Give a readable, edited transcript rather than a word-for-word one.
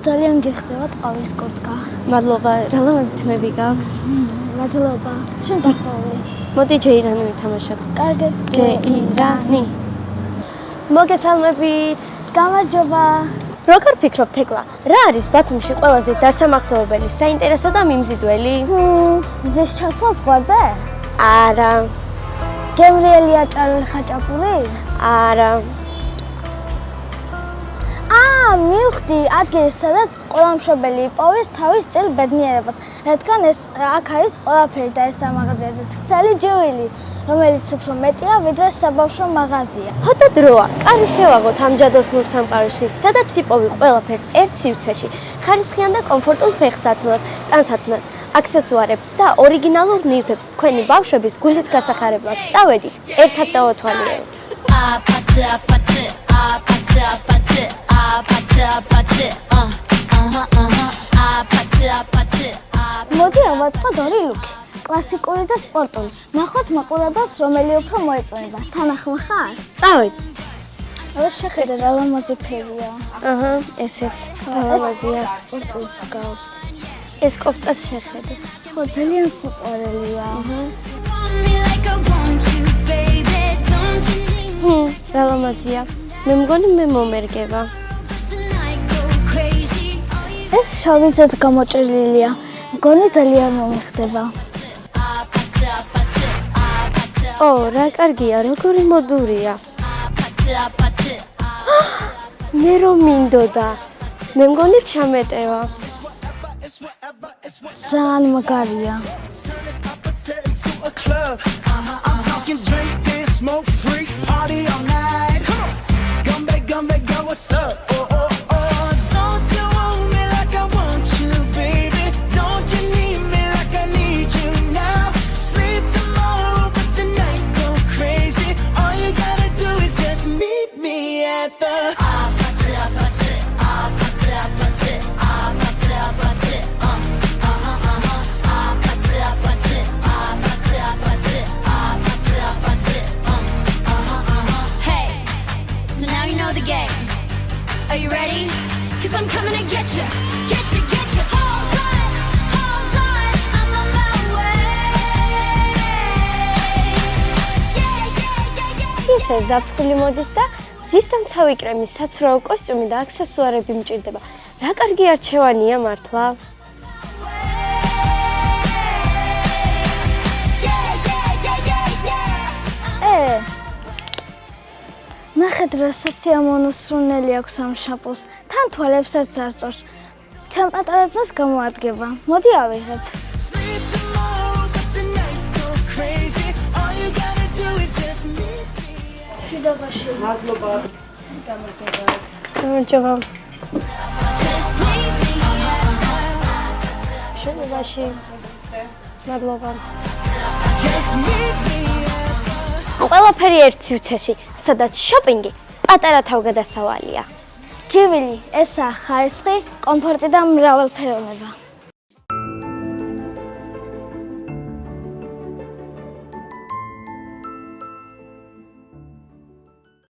ძალიან გიხდება ტყავის კურტკა. მადლობა, რა ლამაზი თმები გაქვს. მადლობა. შენ დახოვლი. მოდი ჯეირანი ვითამაშოთ. კარგი. ჯეირანი. მოგესალმებით. გამარჯობა. როგორ ფიქრობ თეკლა? რა არის ბათუმში ყველაზე დასამახსოვრებელი, საინტერესო და მიმზიდველი? მზის ჩასვლა ზღვაზე? არა. გემრიელია ჭარბი ხაჭაპური? არა. მივხვდი ადგილი, სადაც ყველა მშობელი იპოვის თავის წილ ბედნიერებას, რადგან აქ არის ყველაფერი და ეს ამაღაზია და გრძელი ჯივილი, რომელიც უფრო მეტია, ვიდრე საბავშვო მაღაზია. ჰოდა დროა, კარი შევაღოთ ამ ჯადოსნურ სამყაროში, სადაც იპოვი ყველაფერს ერთ სივრცეში, ხარისხიან და კომფორტულ ფეხსაცმელს, ტანსაცმელს, აქსესუარებს და ორიგინალურ ნივთებს თქვენი ბავშვების გულის გასახარებლად. წავედით, ერთად დავათვალიეროთ. მოდი ავაწყოთ ორი ლუკი, კლასიკური და სპორტული. ნახოთ მაყურებელს რომელი უფრო მოეწონება. თანახმა ხარ? წავედით. ვერ შეხედე რა ლამაზი ფერია. ესეც ლამაზია. სპორტის გავს. ეს კოფტას შეხედე. ხო, ძალიან სიყვარელია. რა ლამაზია. მე მგონი მე მომერგება. ეს შავიზად გამოჭრილია. მგონი ძალიან მომიხდება. რა კარგია, როგორი მოდურია. მე რომ მინდოდა. მე მგონი ჩამეტევა. ძალიან მაგარია. Are you ready? 'Cause I'm coming to get you, get you, get you. Hold on, I'm on my way. Yeah. ისე ზაფხული მოდის და მზის დამცავი კრემი, საცურაო კოსტიუმი და აქსესუარები მჭირდება. რა კარგი არჩევანია მართლა. ნახეთ რა სასიამოვნო სრუნელი აქვს ამ შაპოს. თან თვალებსაც არწორს. ჩემ პატარა ძმას გამოადგება. მოდი ავიღებ. შიდაღაში. მადლობა. გამარჯობა. შენობაში. მადლობა. ყველაფერი ერთ სივრცეში, სადაც შოპინგი პატარა თავგადასავალია. ჯივილი, ესაა ხარისხი, კომფორტი და მრავალფეროვნება.